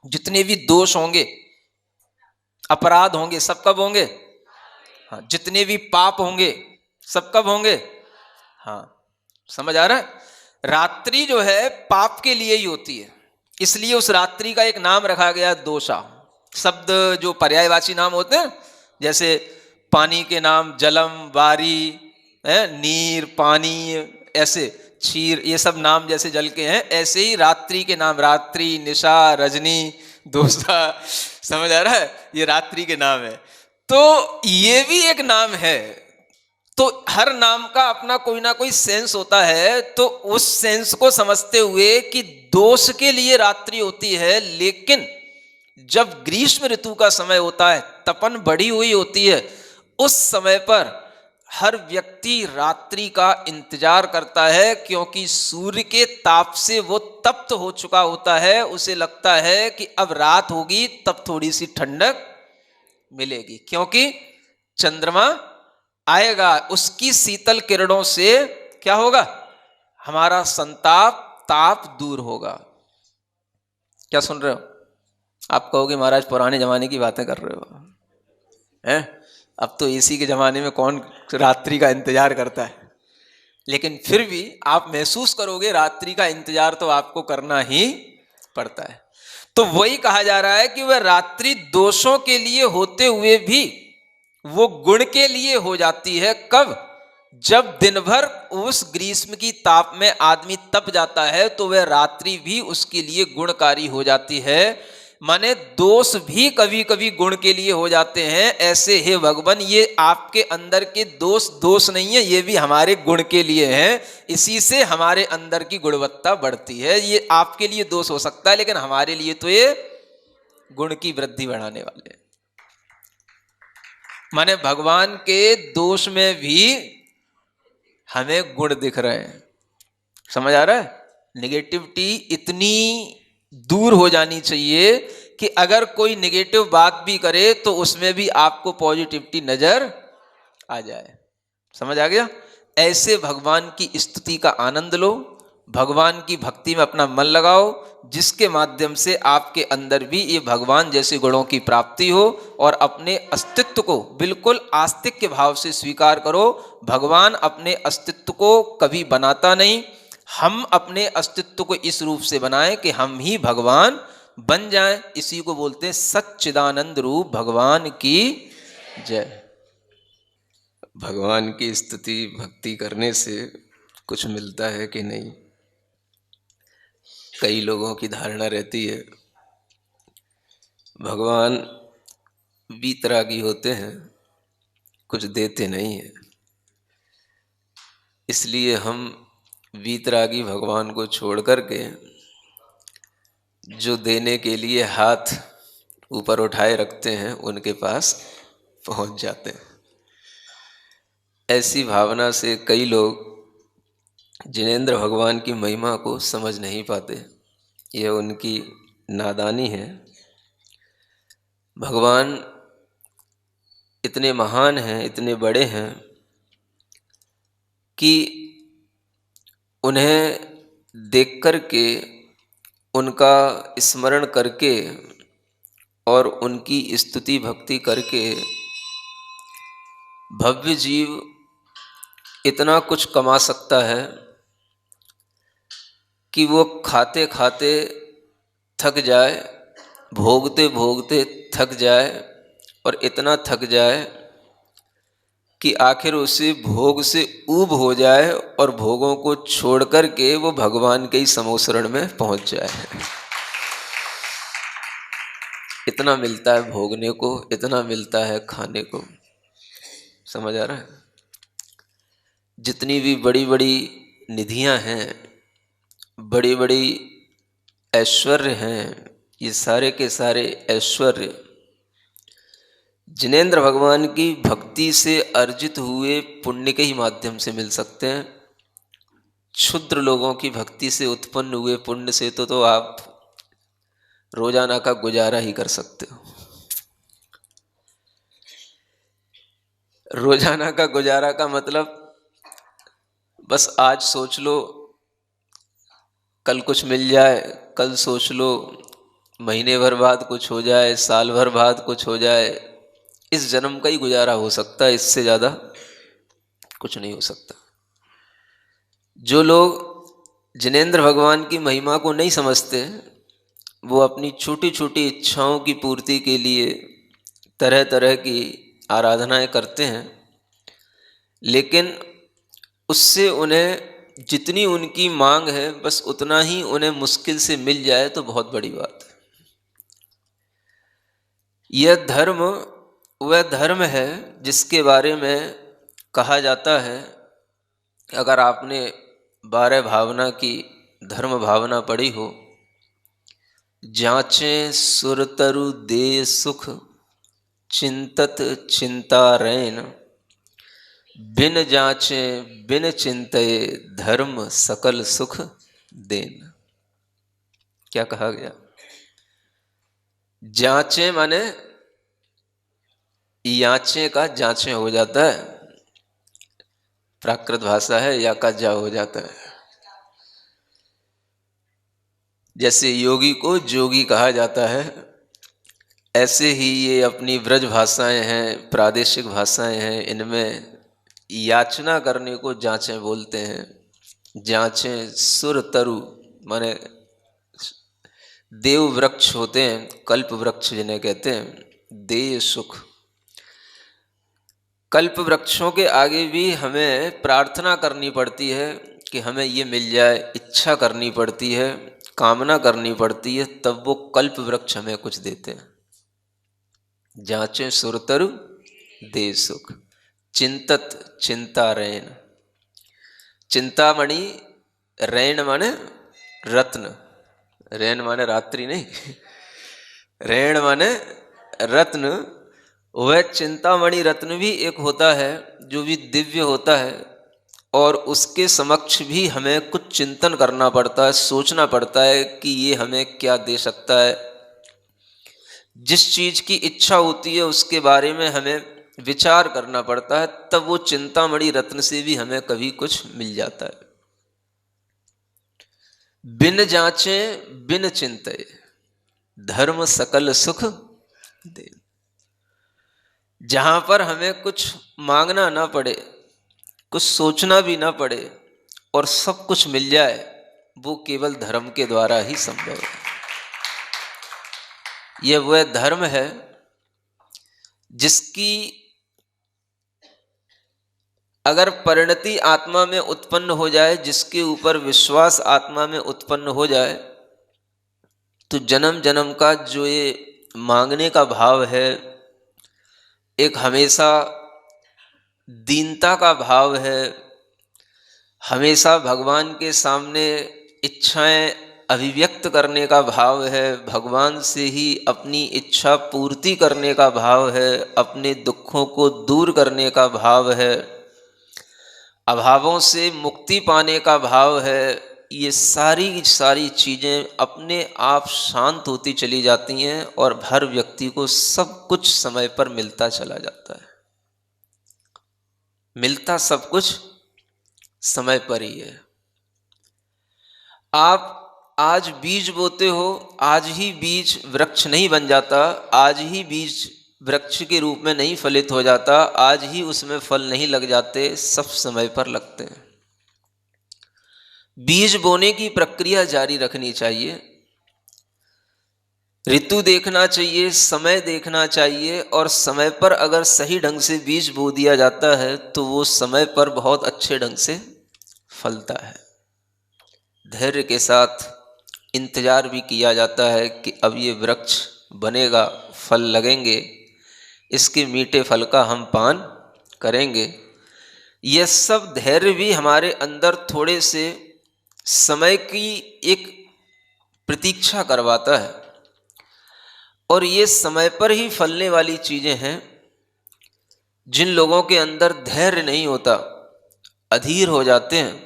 जितने भी दोष होंगे, अपराध होंगे, सब कब होंगे? हाँ, जितने भी पाप होंगे सब कब होंगे? हाँ, समझ आ रहा है? रात्रि जो है पाप के लिए ही होती है, इसलिए उस रात्रि का एक नाम रखा गया दोषा। शब्द जो पर्यायवाची नाम होते हैं, जैसे पानी के नाम जलम, वारी, नीर, पानी, ऐसे क्षीर, ये सब नाम जैसे जल के हैं, ऐसे ही रात्रि के नाम, रात्रि, निशा, रजनी, दोषा। समझ आ रहा है? ये रात्रि के नाम है। तो ये भी एक नाम है। तो हर नाम का अपना कोई ना कोई सेंस होता है, तो उस सेंस को समझते हुए कि दोष के लिए रात्रि होती है, लेकिन जब ग्रीष्म ऋतु का समय होता है, तपन बढ़ी हुई होती है, उस समय पर हर व्यक्ति रात्रि का इंतजार करता है, क्योंकि सूर्य के ताप से वो तप्त हो चुका होता है। उसे लगता है कि अब रात होगी, तब थोड़ी सी ठंडक मिलेगी, क्योंकि चंद्रमा आएगा, उसकी शीतल किरणों से क्या होगा? हमारा संताप, ताप दूर होगा। क्या सुन रहे हो? आप कहोगे महाराज पुराने जमाने की बातें कर रहे हो, हैं? अब तो एसी के जमाने में कौन रात्रि का इंतजार करता है? लेकिन फिर भी आप महसूस करोगे रात्रि का इंतजार तो आपको करना ही पड़ता है। तो वही कहा जा रहा है कि वह रात्रि दोषों के लिए होते हुए भी वो गुण के लिए हो जाती है। कब? जब दिन भर उस ग्रीष्म की ताप में आदमी तप जाता है, तो वह रात्रि भी उसके लिए गुणकारी हो जाती है। माने दोष भी कभी कभी गुण के लिए हो जाते हैं। ऐसे हे भगवान, ये आपके अंदर के दोष दोष नहीं है, ये भी हमारे गुण के लिए हैं। इसी से हमारे अंदर की गुणवत्ता बढ़ती है। ये आपके लिए दोष हो सकता है, लेकिन हमारे लिए तो ये गुण की वृद्धि बढ़ाने वाले हैं। माने भगवान के दोष में भी हमें गुण दिख रहे हैं। समझ आ रहा है? निगेटिविटी इतनी दूर हो जानी चाहिए कि अगर कोई निगेटिव बात भी करे तो उसमें भी आपको पॉजिटिविटी नजर आ जाए। समझ आ गया? ऐसे भगवान की स्तुति का आनंद लो, भगवान की भक्ति में अपना मन लगाओ, जिसके माध्यम से आपके अंदर भी ये भगवान जैसे गुणों की प्राप्ति हो, और अपने अस्तित्व को बिल्कुल आस्तिक के भाव से स्वीकार करो। भगवान अपने अस्तित्व को कभी बनाता नहीं, हम अपने अस्तित्व को इस रूप से बनाएं कि हम ही भगवान बन जाएं। इसी को बोलते हैं सच्चिदानंद रूप भगवान की जय। भगवान की स्तुति भक्ति करने से कुछ मिलता है कि नहीं? कई लोगों की धारणा रहती है भगवान वीतरागी होते हैं, कुछ देते नहीं है, इसलिए हम वीतरागी भगवान को छोड़ करके जो देने के लिए हाथ ऊपर उठाए रखते हैं उनके पास पहुंच जाते हैं। ऐसी भावना से कई लोग जिनेंद्र भगवान की महिमा को समझ नहीं पाते। यह उनकी नादानी है। भगवान इतने महान हैं, इतने बड़े हैं कि उन्हें देख कर के, उनका स्मरण करके और उनकी स्तुति भक्ति करके भव्य जीव इतना कुछ कमा सकता है कि वो खाते खाते थक जाए, भोगते भोगते थक जाए, और इतना थक जाए कि आखिर उसे भोग से ऊब हो जाए और भोगों को छोड़ कर के वो भगवान के ही समोसरण में पहुंच जाए। इतना मिलता है भोगने को, इतना मिलता है खाने को। समझ आ रहा है? जितनी भी बड़ी बड़ी निधियां हैं, बड़ी बड़ी ऐश्वर्य हैं, ये सारे के सारे ऐश्वर्य जिनेंद्र भगवान की भक्ति से अर्जित हुए पुण्य के ही माध्यम से मिल सकते हैं। क्षुद्र लोगों की भक्ति से उत्पन्न हुए पुण्य से तो आप रोजाना का गुजारा ही कर सकते हो। रोजाना का गुजारा का मतलब बस आज सोच लो कल कुछ मिल जाए, कल सोच लो महीने भर बाद कुछ हो जाए, साल भर बाद कुछ हो जाए, इस जन्म का ही गुजारा हो सकता है, इससे ज़्यादा कुछ नहीं हो सकता। जो लोग जिनेंद्र भगवान की महिमा को नहीं समझते, वो अपनी छोटी छोटी इच्छाओं की पूर्ति के लिए तरह तरह की आराधनाएं करते हैं, लेकिन उससे उन्हें जितनी उनकी मांग है बस उतना ही उन्हें मुश्किल से मिल जाए तो बहुत बड़ी बात है। यह धर्म वह धर्म है जिसके बारे में कहा जाता है, अगर आपने 12 भावना की धर्म भावना पढ़ी हो, जांचे सुरतरु दे सुख चिंतत चिंता रैन, बिन जांचे बिन चिंतये धर्म सकल सुख देन। क्या कहा गया? जांचे माने याचे का जांचे हो जाता है, प्राकृत भाषा है, या का जा हो जाता है। जैसे योगी को जोगी कहा जाता है, ऐसे ही ये अपनी ब्रज भाषाएं हैं, प्रादेशिक भाषाएं हैं, इनमें याचना करने को जांचें बोलते हैं। जांचें सुर तरु माने देव वृक्ष होते हैं, कल्प वृक्ष जिन्हें कहते हैं, देय सुख। कल्प वृक्षों के आगे भी हमें प्रार्थना करनी पड़ती है कि हमें ये मिल जाए, इच्छा करनी पड़ती है, कामना करनी पड़ती है, तब वो कल्प वृक्ष हमें कुछ देते हैं। जांचे सुरतरु दे सुख चिंतत चिंता रैन। चिंतामणि, रैन माने रत्न, रैन माने रात्रि नहीं, रैन माने रत्न। वह चिंतामणि रत्न भी एक होता है जो भी दिव्य होता है, और उसके समक्ष भी हमें कुछ चिंतन करना पड़ता है, सोचना पड़ता है कि ये हमें क्या दे सकता है। जिस चीज़ की इच्छा होती है उसके बारे में हमें विचार करना पड़ता है, तब वो चिंतामणि रत्न से भी हमें कभी कुछ मिल जाता है। बिन जांचे बिन चिंतये धर्म सकल सुख दे। जहां पर हमें कुछ मांगना ना पड़े, कुछ सोचना भी ना पड़े और सब कुछ मिल जाए, वो केवल धर्म के द्वारा ही संभव है। यह वह धर्म है जिसकी अगर परिणति आत्मा में उत्पन्न हो जाए, जिसके ऊपर विश्वास आत्मा में उत्पन्न हो जाए, तो जन्म जन्म का जो ये मांगने का भाव है, एक हमेशा दीनता का भाव है, हमेशा भगवान के सामने इच्छाएं अभिव्यक्त करने का भाव है, भगवान से ही अपनी इच्छा पूर्ति करने का भाव है, अपने दुखों को दूर करने का भाव है, अभावों से मुक्ति पाने का भाव है। ये सारी सारी चीज़ें अपने आप शांत होती चली जाती हैं और हर व्यक्ति को सब कुछ समय पर मिलता चला जाता है। मिलता सब कुछ समय पर ही है। आप आज बीज बोते हो, आज ही बीज वृक्ष नहीं बन जाता, आज ही बीज वृक्ष के रूप में नहीं फलित हो जाता, आज ही उसमें फल नहीं लग जाते, सब समय पर लगते हैं। बीज बोने की प्रक्रिया जारी रखनी चाहिए, ऋतु देखना चाहिए, समय देखना चाहिए, और समय पर अगर सही ढंग से बीज बो दिया जाता है तो वो समय पर बहुत अच्छे ढंग से फलता है। धैर्य के साथ इंतजार भी किया जाता है कि अब ये वृक्ष बनेगा, फल लगेंगे, इसके मीठे फल का हम पान करेंगे। यह सब धैर्य भी हमारे अंदर थोड़े से समय की एक प्रतीक्षा करवाता है, और ये समय पर ही फलने वाली चीज़ें हैं। जिन लोगों के अंदर धैर्य नहीं होता, अधीर हो जाते हैं,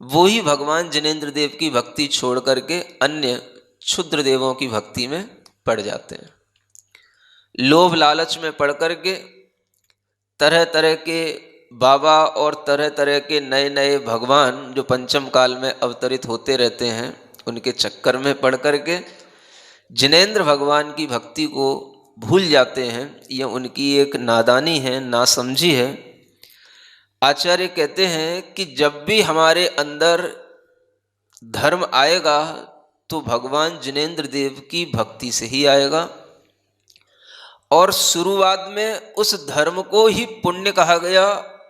वो ही भगवान जिनेंद्र देव की भक्ति छोड़ करके अन्य क्षुद्र देवों की भक्ति में पड़ जाते हैं। लोभ लालच में पड़ करके तरह तरह के बाबा और तरह तरह के नए नए भगवान जो पंचम काल में अवतरित होते रहते हैं, उनके चक्कर में पड़ करके जिनेंद्र भगवान की भक्ति को भूल जाते हैं, यह उनकी एक नादानी है, नासमझी है। आचार्य कहते हैं कि जब भी हमारे अंदर धर्म आएगा तो भगवान जिनेंद्र देव की भक्ति से ही आएगा, और शुरुआत में उस धर्म को ही पुण्य कहा गया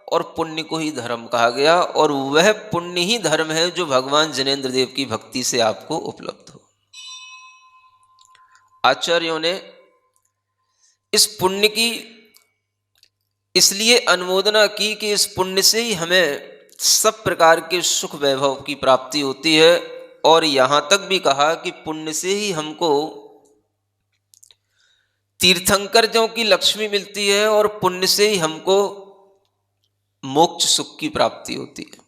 और पुण्य को ही धर्म कहा गया, और वह पुण्य ही धर्म है जो भगवान जिनेंद्र देव की भक्ति से आपको उपलब्ध हो। आचार्यों ने इस पुण्य की इसलिए अनुमोदना की कि इस पुण्य से ही हमें सब प्रकार के सुख वैभव की प्राप्ति होती है, और यहां तक भी कहा कि पुण्य से ही हमको तीर्थंकरों की लक्ष्मी मिलती है और पुण्य से ही हमको मोक्ष सुख की प्राप्ति होती है।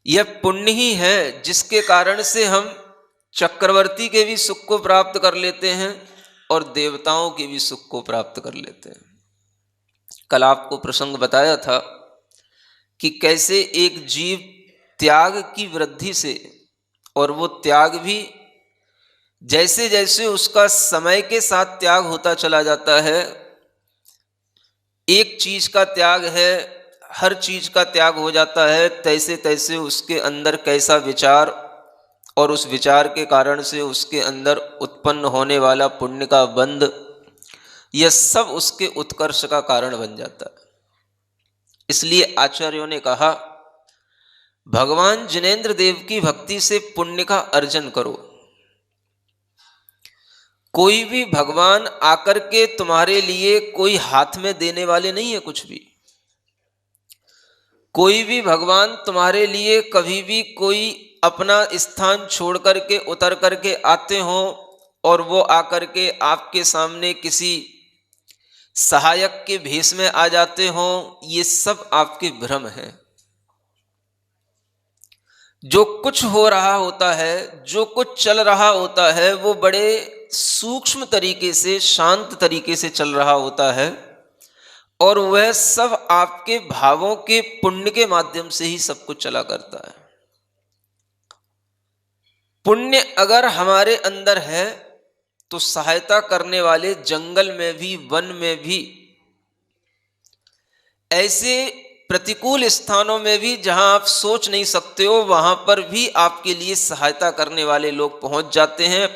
यह पुण्य ही है जिसके कारण से हम चक्रवर्ती के भी सुख को प्राप्त कर लेते हैं और देवताओं के भी सुख को प्राप्त कर लेते हैं। कल आपको प्रसंग बताया था कि कैसे एक जीव त्याग की वृद्धि से, और वो त्याग भी जैसे जैसे उसका समय के साथ त्याग होता चला जाता है, एक चीज का त्याग है, हर चीज का त्याग हो जाता है, तैसे तैसे उसके अंदर कैसा विचार, और उस विचार के कारण से उसके अंदर उत्पन्न होने वाला पुण्य का बंध, यह सब उसके उत्कर्ष का कारण बन जाता है। इसलिए आचार्यों ने कहा भगवान जिनेंद्र देव की भक्ति से पुण्य का अर्जन करो। कोई भी भगवान आकर के तुम्हारे लिए कोई हाथ में देने वाले नहीं है कुछ भी। कोई भी भगवान तुम्हारे लिए कभी भी कोई अपना स्थान छोड़ करके उतर करके आते हो और वो आकर के आपके सामने किसी सहायक के भेष में आ जाते हो, ये सब आपके भ्रम हैं। जो कुछ हो रहा होता है, जो कुछ चल रहा होता है, वो बड़े सूक्ष्म तरीके से, शांत तरीके से चल रहा होता है, और वह सब आपके भावों के पुण्य के माध्यम से ही सब कुछ चला करता है। पुण्य अगर हमारे अंदर है तो सहायता करने वाले जंगल में भी, वन में भी, ऐसे प्रतिकूल स्थानों में भी जहां आप सोच नहीं सकते हो, वहां पर भी आपके लिए सहायता करने वाले लोग पहुंच जाते हैं।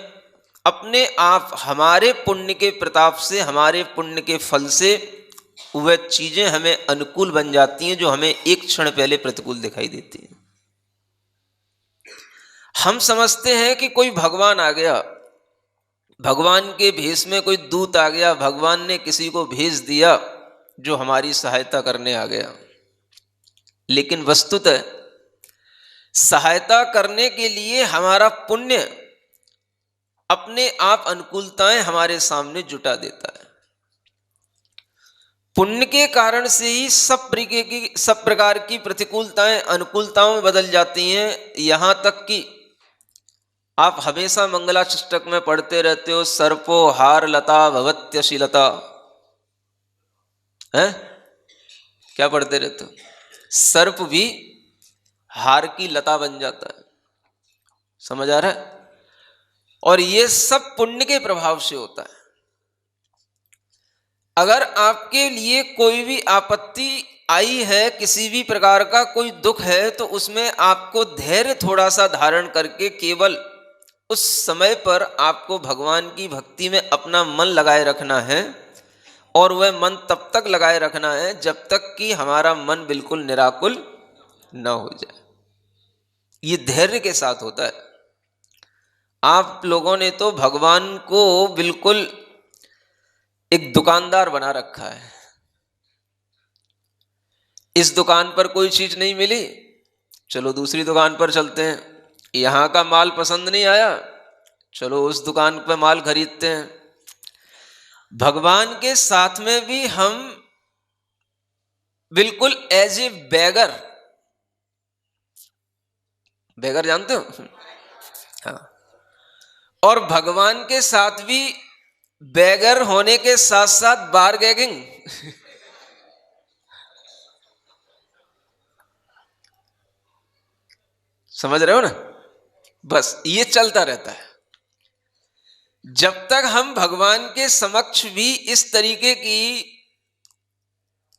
अपने आप हमारे पुण्य के प्रताप से, हमारे पुण्य के फल से वह चीजें हमें अनुकूल बन जाती हैं जो हमें एक क्षण पहले प्रतिकूल दिखाई देती हैं। हम समझते हैं कि कोई भगवान आ गया, भगवान के भेष में कोई दूत आ गया, भगवान ने किसी को भेज दिया जो हमारी सहायता करने आ गया। लेकिन वस्तुतः सहायता करने के लिए हमारा पुण्य अपने आप अनुकूलताएं हमारे सामने जुटा देता है। पुण्य के कारण से ही सब प्रकार की प्रतिकूलताएं अनुकूलताओं में बदल जाती हैं। यहां तक कि आप हमेशा मंगलाष्टक में पढ़ते रहते हो, सर्पो हार लता भवत्यशीलता, है क्या पढ़ते रहते हो? सर्प भी हार की लता बन जाता है। समझ आ रहा है? और ये सब पुण्य के प्रभाव से होता है। अगर आपके लिए कोई भी आपत्ति आई है, किसी भी प्रकार का कोई दुख है, तो उसमें आपको धैर्य थोड़ा सा धारण करके केवल उस समय पर आपको भगवान की भक्ति में अपना मन लगाए रखना है, और वह मन तब तक लगाए रखना है जब तक कि हमारा मन बिल्कुल निराकुल न हो जाए। ये धैर्य के साथ होता है। आप लोगों ने तो भगवान को बिल्कुल एक दुकानदार बना रखा है। इस दुकान पर कोई चीज नहीं मिली, चलो दूसरी दुकान पर चलते हैं। यहां का माल पसंद नहीं आया, चलो उस दुकान पर माल खरीदते हैं। भगवान के साथ में भी हम बिल्कुल एज ए बेगर, बेगर जानते हो? हाँ। और भगवान के साथ भी बेगर होने के साथ साथ बारगेनिंग समझ रहे हो ना? बस ये चलता रहता है। जब तक हम भगवान के समक्ष भी इस तरीके की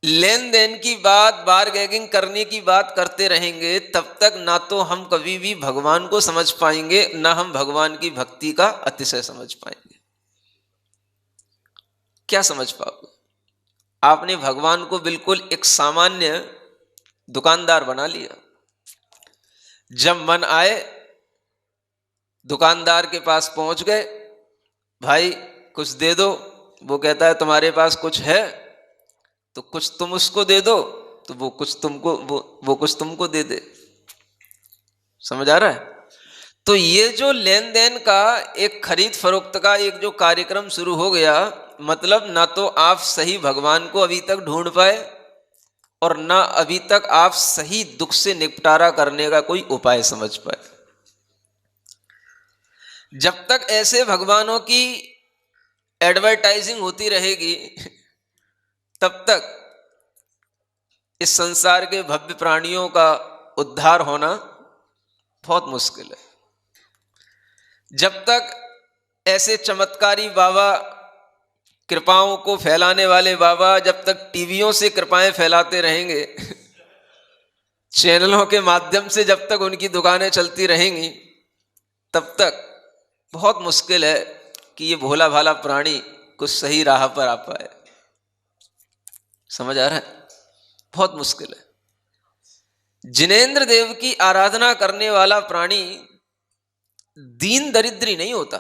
लेन देन की बात, बारगेनिंग करने की बात करते रहेंगे, तब तक ना तो हम कभी भी भगवान को समझ पाएंगे, ना हम भगवान की भक्ति का अतिशय समझ पाएंगे। क्या समझ पाओगे? आपने भगवान को बिल्कुल एक सामान्य दुकानदार बना लिया। जब मन आए दुकानदार के पास पहुंच गए, भाई कुछ दे दो। वो कहता है तुम्हारे पास कुछ है तो कुछ तुम उसको दे दो, तो वो कुछ तुमको दे दे। समझ आ रहा है? तो ये जो लेन देन का एक खरीद फरोख्त का एक जो कार्यक्रम शुरू हो गया, मतलब ना तो आप सही भगवान को अभी तक ढूंढ पाए और ना अभी तक आप सही दुख से निपटारा करने का कोई उपाय समझ पाए। जब तक ऐसे भगवानों की एडवर्टाइजिंग होती रहेगी, तब तक इस संसार के भव्य प्राणियों का उद्धार होना बहुत मुश्किल है। जब तक ऐसे चमत्कारी बाबा, कृपाओं को फैलाने वाले बाबा, जब तक टीवियों से कृपाएं फैलाते रहेंगे, चैनलों के माध्यम से जब तक उनकी दुकानें चलती रहेंगी, तब तक बहुत मुश्किल है कि ये भोला भाला प्राणी कुछ सही राह पर आ पाए। समझ आ रहा है? बहुत मुश्किल है। जिनेंद्र देव की आराधना करने वाला प्राणी दीन दरिद्री नहीं होता।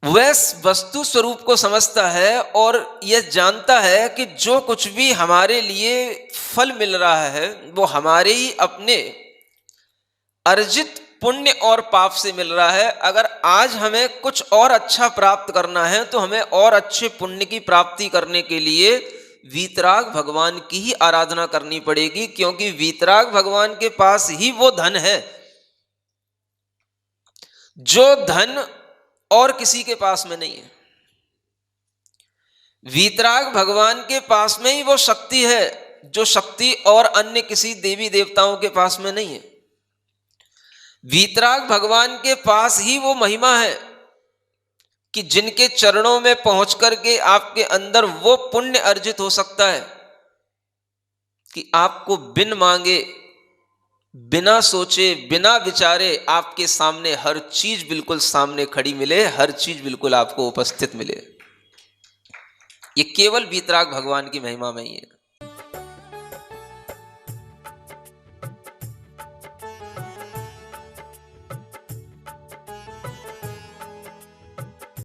वह वस्तु स्वरूप को समझता है और यह जानता है कि जो कुछ भी हमारे लिए फल मिल रहा है वो हमारे ही अपने अर्जित पुण्य और पाप से मिल रहा है। अगर आज हमें कुछ और अच्छा प्राप्त करना है तो हमें और अच्छे पुण्य की प्राप्ति करने के लिए वीतराग भगवान की ही आराधना करनी पड़ेगी, क्योंकि वीतराग भगवान के पास ही वो धन है जो धन और किसी के पास में नहीं है। वीतराग भगवान के पास में ही वो शक्ति है जो शक्ति और अन्य किसी देवी देवताओं के पास में नहीं है। वीतराग भगवान के पास ही वो महिमा है कि जिनके चरणों में पहुंच करके आपके अंदर वो पुण्य अर्जित हो सकता है कि आपको बिन मांगे, बिना सोचे, बिना विचारे आपके सामने हर चीज बिल्कुल सामने खड़ी मिले, हर चीज बिल्कुल आपको उपस्थित मिले। ये केवल वीतराग भगवान की महिमा में ही है।